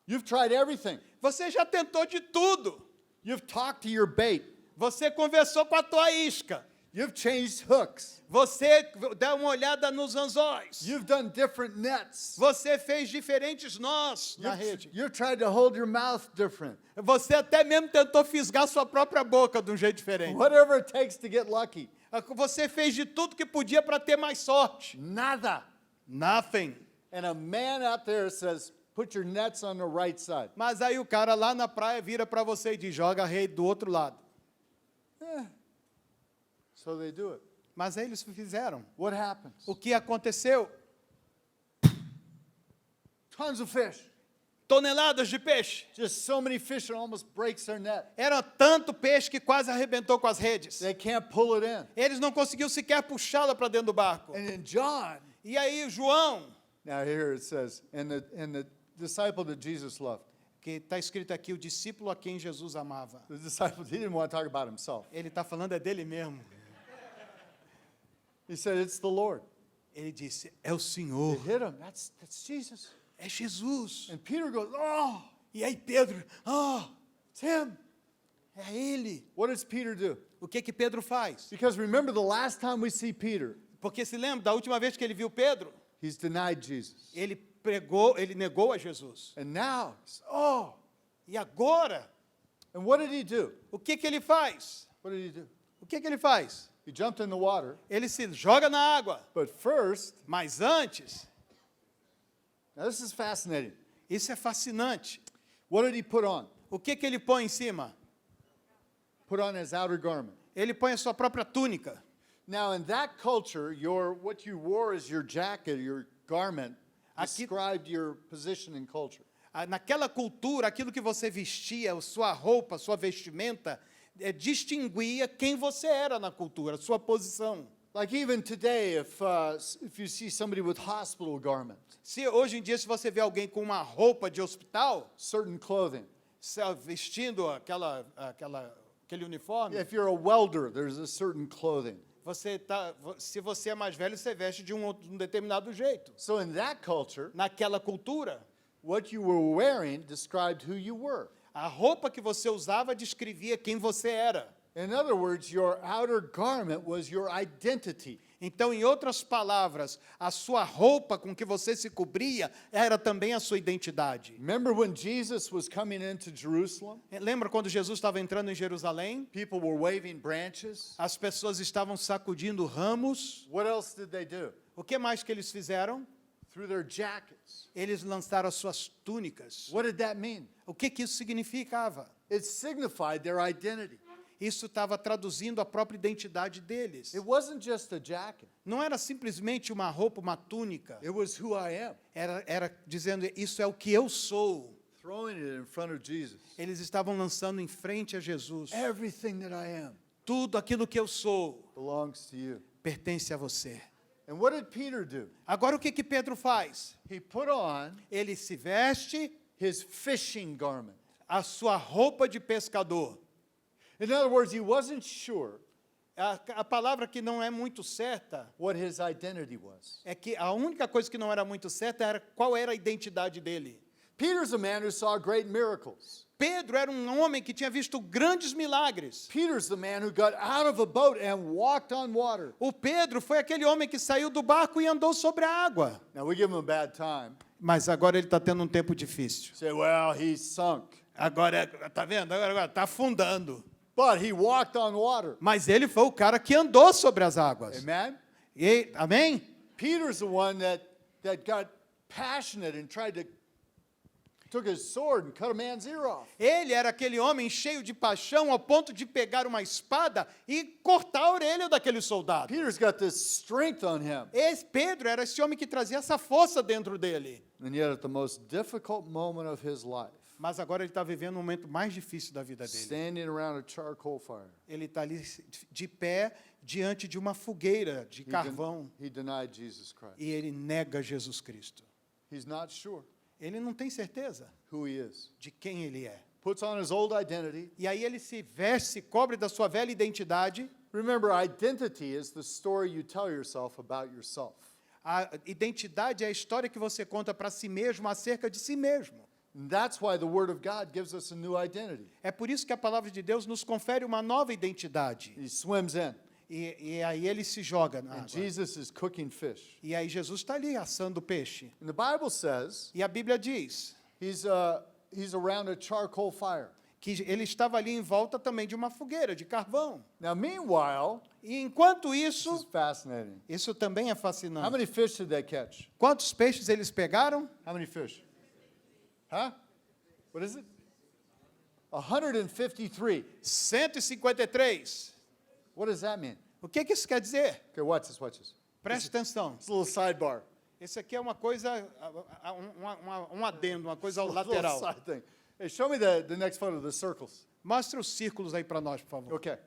A: You've tried everything.
B: Você já tentou de tudo.
A: You've talked to your bait.
B: Você conversou com a tua isca.
A: You've changed hooks.
B: Você dá uma olhada nos anzóis.
A: You've done different nets.
B: Você fez diferentes nós na rede.
A: You've tried to hold your mouth different.
B: Você até mesmo tentou fisgar sua própria boca de um jeito diferente.
A: Whatever it takes to get lucky.
B: Você fez de tudo que podia para ter mais sorte.
A: Nada.
B: Nothing.
A: And a man out there says, put your nets on the right side.
B: Mas aí o cara lá na praia vira para você e diz, joga a rede do outro lado.
A: So they do it.
B: Mas aí eles fizeram.
A: What happens?
B: O que aconteceu?
A: Tons of fish.
B: Toneladas de peixe.
A: Just so many fish it almost breaks their net.
B: Era tanto peixe que quase arrebentou com as redes.
A: They can't pull it in.
B: Eles não conseguiam sequer puxá-la para dentro do barco.
A: And in John,
B: E aí João,
A: now here it says, and the disciple that Jesus loved.
B: que está escrito aqui, o discípulo a quem Jesus amava.
A: The disciple, he didn't want to talk about himself.
B: Ele está falando é dele mesmo.
A: He said, it's the Lord.
B: Ele disse, é o Senhor,
A: It hit him. That's Jesus.
B: é Jesus.
A: And Peter goes, oh,
B: E aí Pedro,
A: it's him.
B: é ele.
A: What does Peter do?
B: O que que Pedro faz?
A: Because remember the last time we see Peter,
B: Porque se lembra, da última vez que ele viu Pedro,
A: he's denied Jesus.
B: ele pregou, ele negou a Jesus.
A: And now,
B: E agora,
A: and what did he do?
B: o que que ele faz?
A: What did he do?
B: O que que ele faz?
A: He jumped in the water.
B: Ele se joga na água.
A: But first,
B: Mas antes,
A: now this is fascinating.
B: isso é fascinante.
A: What did he put on?
B: O que que ele põe em cima?
A: Put on his outer garment.
B: Ele põe a sua própria túnica.
A: Now, in that culture, what you wore as your jacket, your garment,
B: Aqui-
A: described your position in culture.
B: Naquela cultura, aquilo que você vestia, a sua roupa, a sua vestimenta, distinguia quem você era na cultura, a sua posição.
A: Like even today, if you see somebody with hospital garment,
B: Se hoje em dia, se você vê alguém com uma roupa de hospital,
A: certain clothing.
B: vestindo aquele uniforme,
A: If you're a welder, there's a certain clothing.
B: se você é mais velho, você veste de um determinado jeito.
A: So in that culture,
B: Naquela cultura,
A: what you were wearing described who you were.
B: a roupa que você usava descrevia quem você era.
A: In other words, your outer garment was your identity.
B: Então, em outras palavras, a sua roupa com que você se cobria era também a sua identidade.
A: Remember when Jesus was coming into Jerusalem?
B: Lembra quando Jesus estava entrando em Jerusalém?
A: People were waving branches.
B: As pessoas estavam sacudindo ramos.
A: What else did they do?
B: O que mais que eles fizeram?
A: Through their jackets.
B: Eles lançaram as suas túnicas.
A: What did that mean?
B: O que que isso significava?
A: It signified their identity.
B: Isso estava traduzindo a própria identidade deles.
A: It wasn't just a jacket.
B: Não era simplesmente uma roupa, uma túnica.
A: It was who I am.
B: Era dizendo, isso é o que eu sou.
A: Throwing it in front of Jesus.
B: Eles estavam lançando em frente a Jesus.
A: Everything that I am
B: Tudo aquilo que eu sou
A: belongs to you.
B: pertence a você.
A: And what did Peter do?
B: Agora o que que Pedro faz?
A: He put on
B: Ele se veste
A: his fishing garment.
B: a sua roupa de pescador.
A: In other words, he wasn't sure
B: A palavra que não é muito certa
A: what his identity was.
B: é que a única coisa que não era muito certa era qual era a identidade dele.
A: Peter's a man who saw great miracles.
B: Pedro era um homem que tinha visto grandes milagres.
A: Peter's the man who got out of a boat and walked on water.
B: O Pedro foi aquele homem que saiu do barco e andou sobre a água.
A: Now we give him a bad time.
B: Mas agora ele está tendo um tempo difícil.
A: Say, well, he sunk.
B: Agora, tá vendo? Agora está afundando.
A: But he walked on water.
B: Mas ele foi o cara que andou sobre as águas.
A: Amen?
B: Amém?
A: Peter's the one that got passionate and took his sword and cut a man's ear off.
B: Ele era aquele homem cheio de paixão ao ponto de pegar uma espada e cortar a orelha daquele soldado.
A: Peter's got this strength on him.
B: Pedro era esse homem que trazia essa força dentro dele.
A: And yet at the most difficult moment of his life,
B: Mas agora ele está vivendo o momento mais difícil da vida dele.
A: standing around a charcoal fire,
B: Ele está ali de pé diante de uma fogueira de carvão
A: he denied Jesus Christ.
B: e ele nega Jesus Cristo.
A: He's not sure
B: Ele não tem certeza
A: who he is.
B: de quem ele é.
A: Puts on his old identity.
B: E aí ele se veste, se cobre da sua velha identidade.
A: Remember, identity is the story you tell yourself about yourself.
B: A identidade é a história que você conta para si mesmo acerca de si mesmo.
A: And that's why the Word of God gives us a new identity.
B: É por isso que a palavra de Deus nos confere uma nova identidade.
A: He swims in.
B: E aí ele se joga na
A: and
B: água.
A: Jesus is cooking fish.
B: E aí Jesus está ali assando o peixe.
A: And the Bible says
B: E a Bíblia diz
A: he's around a charcoal fire.
B: que ele estava ali em volta também de uma fogueira, de carvão.
A: Now, meanwhile,
B: E enquanto
A: this is
B: isso,
A: fascinating.
B: isso também é
A: How
B: fascinante.
A: many fish did they catch?
B: Quantos peixes eles pegaram?
A: How many fish? Huh? What is it? 153.
B: 153.
A: What does that mean?
B: O que isso quer dizer?
A: Okay, watch this, watch this.
B: Preste atenção.
A: It's a little sidebar.
B: Esse aqui é uma coisa, um adendo, uma coisa
A: A little
B: lateral.
A: side thing. Hey, show me the next photo, the circles.
B: Mostra os círculos aí para nós, por favor.
A: Okay.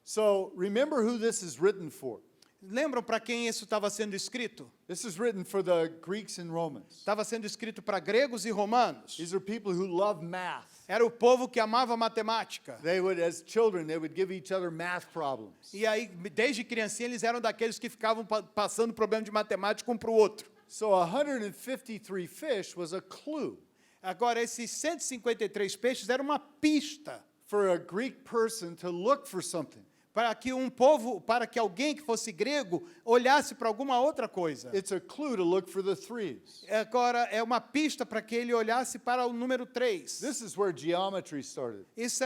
A: So remember who this is written for.
B: Lembram para quem isso estava sendo escrito?
A: This is written for the Greeks and Romans.
B: Estava sendo escrito para gregos e romanos.
A: These are people who love math.
B: Era o povo que amava matemática.
A: They would, as children, they would give each other math problems.
B: E aí, desde criancinha, eles eram daqueles que ficavam passando problema de matemática um para o outro.
A: So 153 fish was a clue
B: Agora, esses 153 peixes eram uma pista
A: for a Greek person to look for something.
B: para que um povo, para que alguém que fosse grego olhasse para alguma outra coisa.
A: It's a clue to look for the threes.
B: Agora, é uma pista para que ele olhasse para o número 3.
A: This is where geometry started.
B: Isso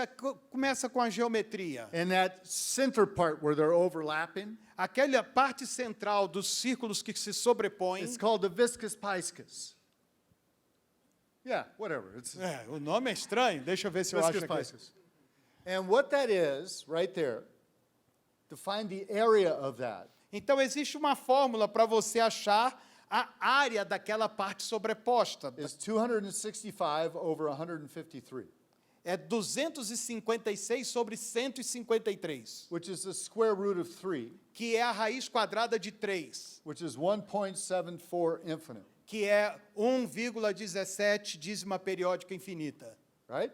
B: começa com a geometria.
A: And that center part where they're overlapping,
B: Aquela parte central dos círculos que se sobrepõem.
A: it's called the viscus piscis. Yeah, whatever. It's
B: É, o nome é estranho, deixa eu ver se eu acho
A: viscus
B: aqui.
A: piscis. And what that is, right there, to find the area of that,
B: Então, existe uma fórmula para você achar a área daquela parte sobreposta.
A: is 265 over 153,
B: É 256 sobre 153,
A: which is the square root of 3,
B: que é a raiz quadrada de 3,
A: which is 1.74 infinite,
B: que é 1,17 dízima periódica infinita.
A: right?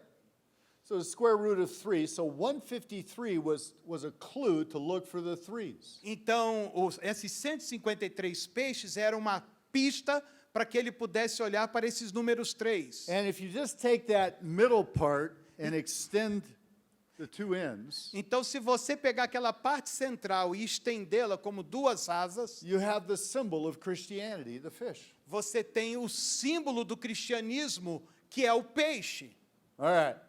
A: So the square root of 3, so 153 was a clue to look for the threes.
B: Então, esses 153 peixes eram uma pista para que ele pudesse olhar para esses números 3.
A: And if you just take that middle part and extend the two ends,
B: Então, se você pegar aquela parte central e estendê-la como duas asas,
A: you have the symbol of Christianity, the fish.
B: você tem o símbolo do cristianismo, que é o peixe.
A: All right.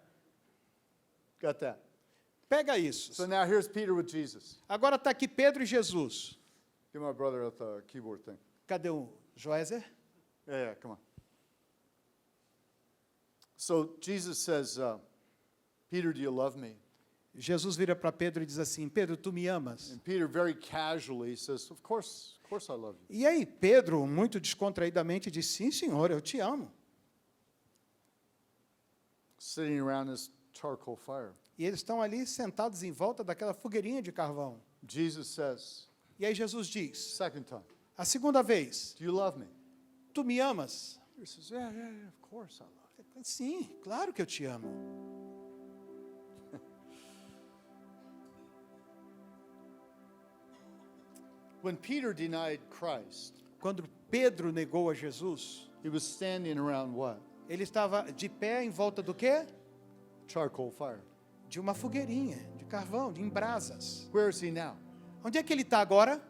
A: Got that.
B: Pega isso.
A: So now here's Peter with Jesus.
B: Agora está aqui Pedro e Jesus.
A: Give my brother at the keyboard thing.
B: Cadê o Joézer?
A: Yeah, come on. So Jesus says, Peter, do you love me?
B: Jesus vira para Pedro e diz assim: Pedro, tu me amas?
A: And Peter very casually says, of course I love you.
B: E aí Pedro, muito descontraídamente, diz: sim, senhor, eu te amo.
A: Sitting around this charcoal fire.
B: E eles estão ali sentados em volta daquela fogueirinha de carvão.
A: Jesus says,
B: E aí Jesus diz,
A: second time,
B: a segunda vez:
A: do you love me?
B: tu me amas?
A: Peter says, yeah, of course I love you.
B: Sim, claro que eu te amo.
A: When Peter denied Christ,
B: Quando Pedro negou a Jesus,
A: he was standing around what?
B: ele estava de pé em volta do quê?
A: Charcoal fire.
B: De uma fogueirinha, de carvão, em brasas.
A: Where is he now?
B: Onde é que ele está agora?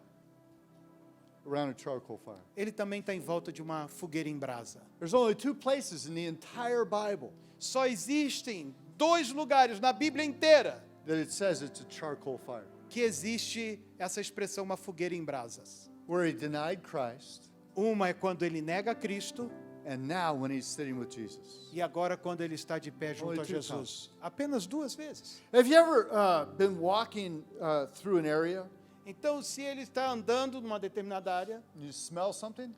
A: Around a charcoal fire.
B: Ele também está em volta de uma fogueira em brasa.
A: There's only two places in the entire Bible
B: Só existem 2 lugares na Bíblia inteira
A: that it says it's a charcoal fire.
B: que existe essa expressão, uma fogueira em brasas.
A: Where he denied Christ,
B: Uma é quando ele nega Cristo,
A: and now when he's sitting with Jesus.
B: e agora quando ele está de pé junto
A: Only
B: a
A: two
B: Jesus. Apenas 2 vezes.
A: Have you ever been walking through an area
B: Então, se ele está andando numa determinada área,
A: and you smell something?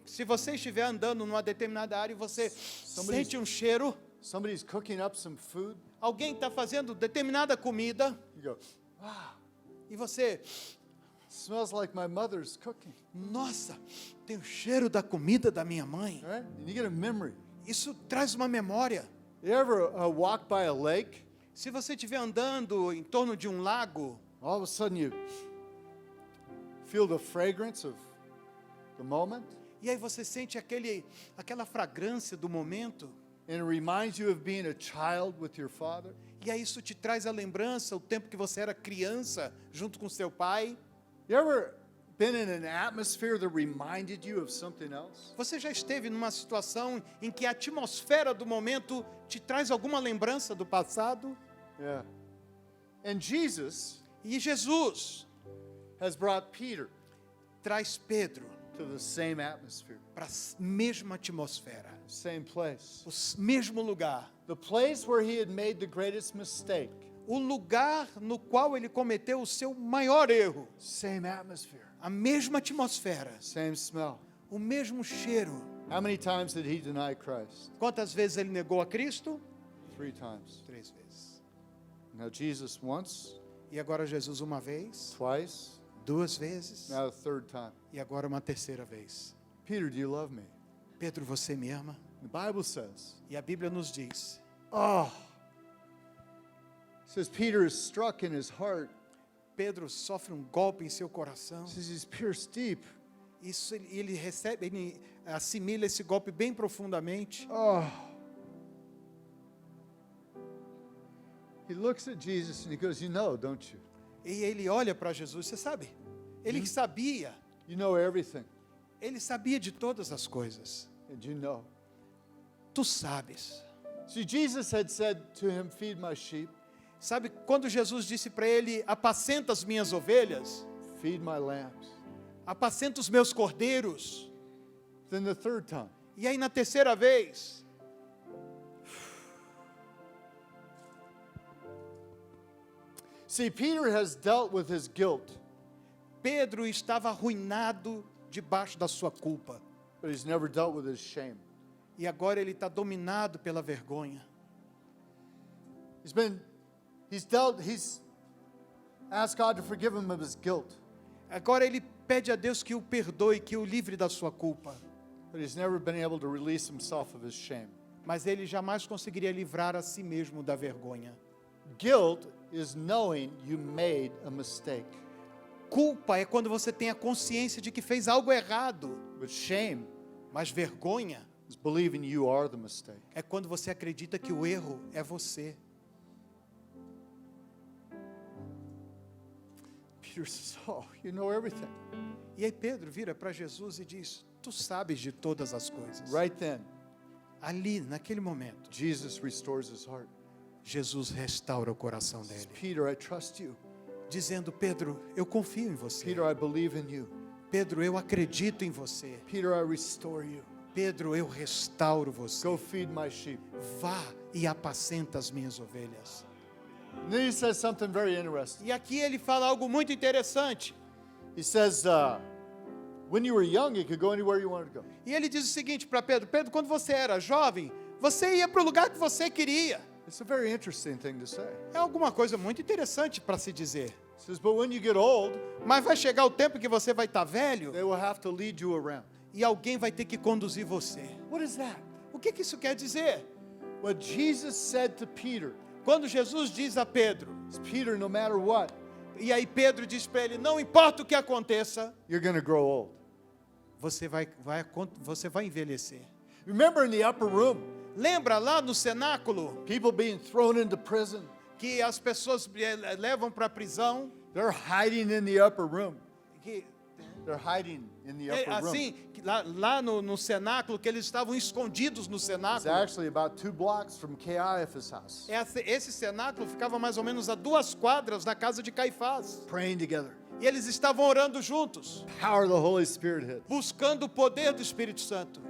B: se você estiver andando numa determinada área e você
A: Somebody's-
B: sente um cheiro,
A: Somebody's cooking up some food?
B: alguém está fazendo determinada comida,
A: You go, wow,
B: e você,
A: smells like my mother's cooking.
B: nossa, tem o cheiro da comida da minha mãe.
A: Right? And you get a memory.
B: Isso traz uma memória.
A: You ever walk by a lake?
B: Se você estiver andando em torno de um lago,
A: All of a sudden you feel the fragrance of the moment.
B: e aí você sente aquela fragrância do momento,
A: and it reminds you of being a child with your father?
B: E aí isso te traz a lembrança, o tempo que você era criança, junto com seu pai.
A: You ever been in an atmosphere that reminded you of something else?
B: Você já esteve numa situação em que a atmosfera do momento te traz alguma lembrança do passado?
A: Yeah. And Jesus
B: E Jesus
A: has brought Peter
B: traz Pedro
A: to the same atmosphere,
B: para a mesma atmosfera,
A: same place.
B: o mesmo lugar.
A: The place where he had made the greatest mistake,
B: O lugar no qual ele cometeu o seu maior erro.
A: same atmosphere,
B: A mesma atmosfera,
A: same smell.
B: o mesmo cheiro.
A: How many times did he deny Christ?
B: Quantas vezes ele negou a Cristo?
A: 3 times.
B: 3 vezes.
A: Now Jesus once,
B: E agora Jesus uma vez,
A: twice,
B: 2 vezes,
A: now the 3rd time.
B: e agora uma terceira vez.
A: Peter, do you love me?
B: Pedro, você me ama?
A: The Bible says,
B: E a Bíblia nos diz,
A: oh, it says Peter is struck in his heart.
B: Pedro sofre um golpe em seu coração.
A: It says he's pierced deep.
B: Isso ele recebe, ele assimila esse golpe bem profundamente.
A: Oh. He looks at Jesus and he goes, you know, don't you?
B: E ele olha para Jesus, você sabe? Ele que sabia,
A: You know everything.
B: ele sabia de todas as coisas.
A: And you know.
B: Tu sabes.
A: See, Jesus had said to him, feed my sheep,
B: Sabe, quando Jesus disse para ele, apacenta as minhas ovelhas,
A: feed my lambs.
B: apacenta os meus cordeiros.
A: Then the 3rd time,
B: E aí na terceira vez,
A: see, Peter has dealt with his guilt,
B: Pedro estava arruinado debaixo da sua culpa.
A: but he's never dealt with his shame.
B: E agora ele está dominado pela vergonha.
A: He's asked God to forgive him of his guilt,
B: Agora ele pede a Deus que o perdoe, que o livre da sua culpa.
A: but he's never been able to release himself of his shame.
B: Mas ele jamais conseguiria livrar a si mesmo da vergonha.
A: Guilt is knowing you made a mistake,
B: Culpa é quando você tem a consciência de que fez algo errado.
A: but shame
B: Mas vergonha
A: is believing you are the mistake.
B: é quando você acredita que o erro é você.
A: Peter says, oh, you know everything.
B: E aí Pedro vira para Jesus e diz, tu sabes de todas as coisas.
A: Right then,
B: Ali, naquele momento,
A: Jesus restores his heart.
B: Jesus restaura o coração
A: Says,
B: dele,
A: Peter, I trust you.
B: dizendo, Pedro, eu confio em você.
A: Peter, I believe in you.
B: Pedro, eu acredito em você.
A: Peter, I restore you.
B: Pedro, eu restauro você.
A: Go feed my sheep.
B: Vá e apacenta as minhas ovelhas.
A: And then he says something very interesting.
B: E aqui ele fala algo muito interessante.
A: He says, when you were young, you could go anywhere you wanted to go.
B: E ele diz o seguinte para Pedro, Pedro, quando você era jovem, você ia para o lugar que você queria.
A: It's a very interesting thing to say.
B: É alguma coisa muito interessante para se dizer.
A: He says, but when you get old,
B: Mas vai chegar o tempo que você vai estar velho
A: they will have to lead you around.
B: e alguém vai ter que conduzir você.
A: What is that?
B: O que isso quer dizer?
A: What Jesus said to Peter
B: Quando Jesus diz a Pedro,
A: is, Peter, no matter what,
B: e aí Pedro diz para ele, não importa o que aconteça,
A: you're going to grow old.
B: você vai envelhecer.
A: Remember in the upper room,
B: Lembra lá no cenáculo
A: people being thrown into prison?
B: que as pessoas levam para a prisão?
A: They're hiding in the upper room.
B: Que,
A: They're hiding in the upper room.
B: assim, que lá no cenáculo, que eles estavam escondidos no
A: It's
B: cenáculo.
A: actually about 2 blocks from Caiaphas' house,
B: Esse cenáculo ficava mais ou menos a 2 quadras da casa de Caifás.
A: praying together.
B: E eles estavam orando juntos,
A: Power of the Holy Spirit hit.
B: buscando o poder do Espírito Santo.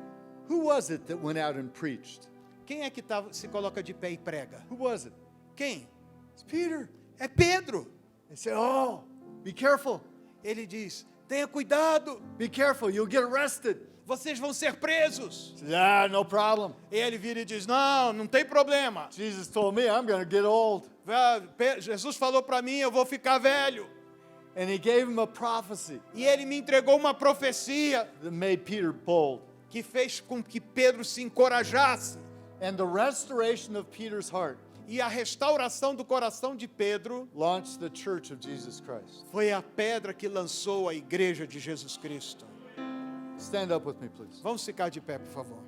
A: Who was it that went out and preached?
B: Quem é que se coloca de pé e prega?
A: Who was it?
B: Quem?
A: It's Peter.
B: É Pedro.
A: They say, oh, be careful.
B: Ele diz, tenha cuidado,
A: Be careful, you'll get arrested.
B: vocês vão ser presos.
A: He says, no problem.
B: E ele vira e diz, não tem problema.
A: Jesus told me I'm going to get old.
B: Jesus falou para mim, eu vou ficar velho.
A: And he gave him a prophecy
B: E ele me entregou uma profecia
A: that made Peter bold.
B: que fez com que Pedro se encorajasse.
A: And the restoration of Peter's heart
B: E a restauração do coração de Pedro
A: launched the church of Jesus Christ.
B: foi a pedra que lançou a igreja de Jesus Cristo.
A: Stand up with me, please.
B: Vamos ficar de pé, por favor.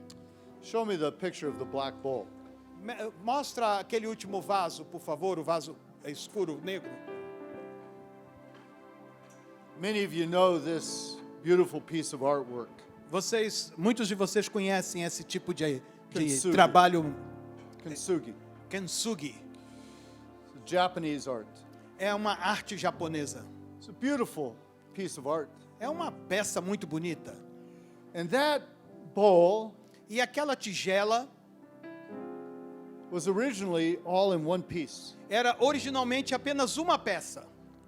A: Show me the picture of the black bowl.
B: Mostra aquele último vaso, por favor, o vaso escuro, negro.
A: Many of you know this beautiful piece of artwork.
B: Muitos de vocês conhecem esse tipo de
A: Kintsugi.
B: trabalho
A: Kintsugi.
B: kintsugi.
A: It's a Japanese art.
B: É uma arte japonesa.
A: It's a beautiful piece of art.
B: É uma peça muito bonita.
A: And that bowl
B: E aquela tigela
A: was originally all in one piece.
B: era originalmente apenas uma peça.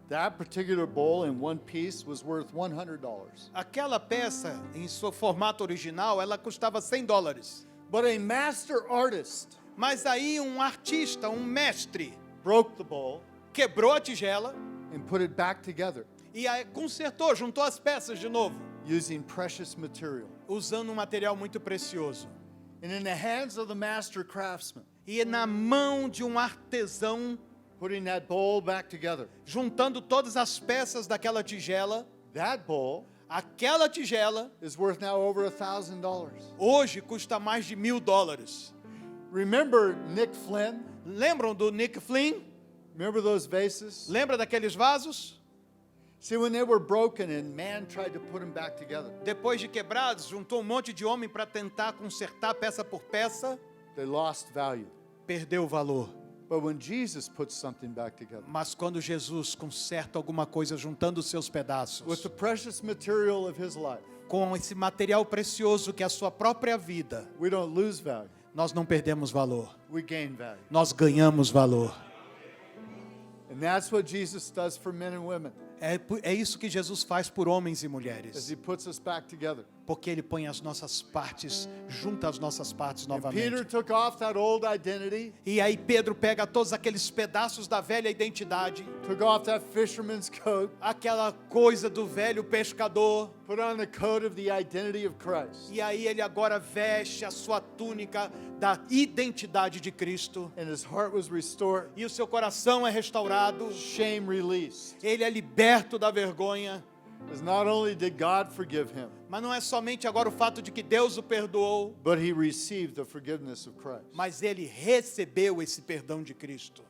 A: That particular bowl in one piece was worth $100.
B: Aquela peça, em seu formato original, ela custava $100.
A: But a master artist
B: Mas aí um artista, um mestre,
A: broke the bowl
B: quebrou a tigela
A: and put it back together
B: e aí consertou, juntou as peças de novo,
A: using precious material.
B: usando um material muito precioso.
A: And in the hands of the master craftsman,
B: E na mão de um artesão,
A: putting that bowl back together,
B: juntando todas as peças daquela tigela,
A: that bowl
B: aquela tigela
A: is worth now over $1,000.
B: hoje custa mais de $1.000.
A: Remember Nick Flynn?
B: Lembram do Nick Flynn?
A: Remember those vases?
B: Lembra daqueles vasos?
A: See, when they were broken and man tried to put them back together,
B: Depois de quebrados, juntou um monte de homem para tentar consertar peça por peça,
A: they lost value.
B: perdeu o valor.
A: But when Jesus puts something back together,
B: Mas quando Jesus conserta alguma coisa juntando os seus
A: with
B: pedaços,
A: the precious material of his life,
B: com esse material precioso que é a sua própria vida,
A: we don't lose value,
B: nós não perdemos valor,
A: we gain value.
B: nós ganhamos valor.
A: And that's what Jesus does for men and women
B: É isso que Jesus faz por homens e
A: as
B: mulheres,
A: he puts us back together.
B: porque Ele põe as nossas partes, junta as nossas partes
A: And Peter
B: novamente.
A: took off that old identity,
B: E aí Pedro pega todos aqueles pedaços da velha identidade,
A: took off that fisherman's coat,
B: aquela coisa do velho pescador,
A: put on the coat of the identity of Christ,
B: e aí ele agora veste a sua túnica da identidade de Cristo,
A: and his heart was restored,
B: e o seu coração é restaurado,
A: shame released.
B: ele é liberto da vergonha.
A: Because not only did God forgive him,
B: Mas não é somente agora o fato de que Deus o perdoou,
A: but he received the forgiveness of Christ.
B: mas ele recebeu esse perdão de Cristo.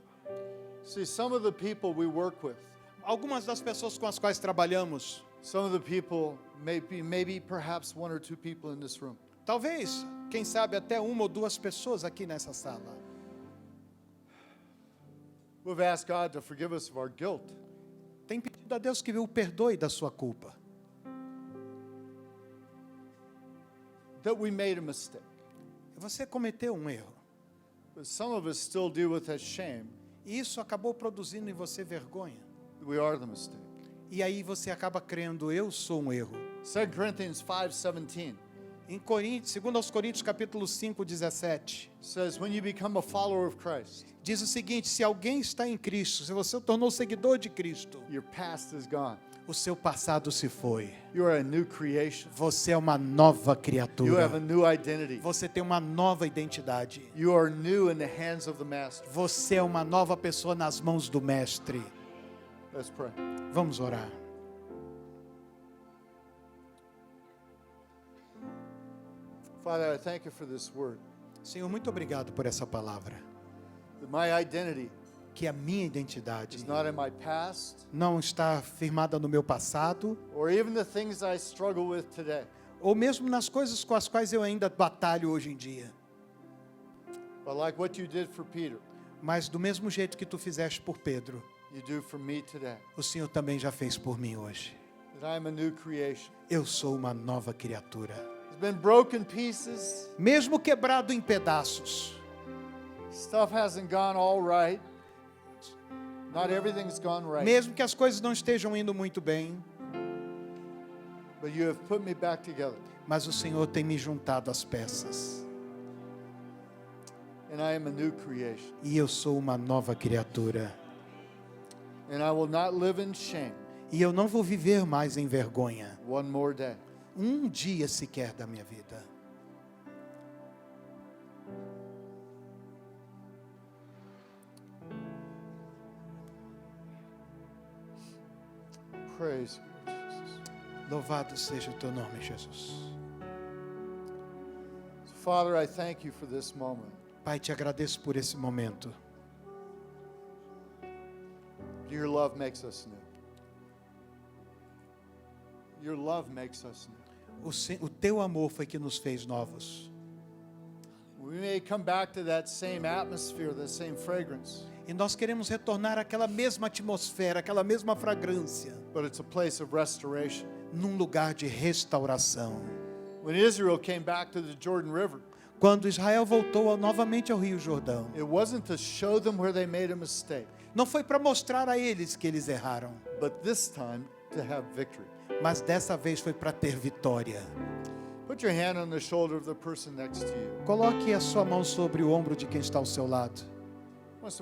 A: See, some of the people we work with,
B: Algumas das pessoas com as quais trabalhamos,
A: some of the people, maybe perhaps one or two people in this room,
B: talvez, quem sabe até uma ou duas pessoas aqui nessa sala,
A: we've asked God to forgive us of our guilt.
B: tem pedido a Deus que o perdoe da sua culpa,
A: That we made a mistake.
B: você cometeu um erro,
A: But some of us still deal with that shame
B: e isso acabou produzindo em você vergonha,
A: that we are the mistake.
B: e aí você acaba crendo, eu sou um erro.
A: 2 Corinthians 5:17
B: Em Coríntios, 2 Coríntios capítulo 5, 17,
A: says, when you become a follower of Christ,
B: diz o seguinte: se alguém está em Cristo, se você tornou seguidor de Cristo,
A: your past is gone.
B: o seu passado se foi.
A: You are a new creation.
B: Você é uma nova
A: You have a
B: criatura.
A: new identity.
B: Você tem uma nova identidade.
A: You are new in the hands of the Master.
B: Você é uma nova pessoa nas mãos do Mestre.
A: Let's pray.
B: Vamos orar.
A: Father, I thank you for this word.
B: Senhor, muito obrigado por essa palavra.
A: That my identity
B: Que a minha identidade
A: is not in my past
B: não está firmada no meu passado,
A: or even the things I struggle with today.
B: ou mesmo nas coisas com as quais eu ainda batalho hoje em dia.
A: But like what you did for Peter,
B: Mas do mesmo jeito que tu fizeste por Pedro,
A: you do for me today.
B: o Senhor também já fez por mim hoje.
A: That I am a new creation.
B: Eu sou uma nova criatura.
A: There's been broken pieces.
B: Mesmo quebrado em pedaços,
A: Stuff hasn't gone all right. Not everything's gone right.
B: mesmo que as coisas não estejam indo muito bem,
A: But you have put me back together.
B: mas o Senhor tem me juntado às peças.
A: And I am a new creation.
B: E eu sou uma nova criatura.
A: And I will not live in shame
B: E eu não vou viver mais em vergonha.
A: one more day.
B: Um dia sequer da minha vida.
A: Praise you, Jesus.
B: Louvado seja o teu nome, Jesus.
A: Father, I thank you for this moment.
B: Pai, te agradeço por esse momento.
A: Your love makes us new. Your love makes us new.
B: O teu amor foi que nos fez novos.
A: We may come back to that same atmosphere, that same fragrance,
B: E nós queremos retornar àquela mesma atmosfera, àquela mesma fragrância,
A: but it's a place of restoration.
B: num lugar de restauração.
A: When Israel came back to the Jordan River,
B: Quando Israel voltou novamente ao Rio Jordão,
A: it wasn't to show them where they made a mistake,
B: não foi para mostrar a eles que eles erraram,
A: but this time to have victory.
B: mas dessa vez foi para ter vitória.
A: Put your hand on the shoulder of the person next to you.
B: Coloque a sua mão sobre o ombro de quem está ao seu lado.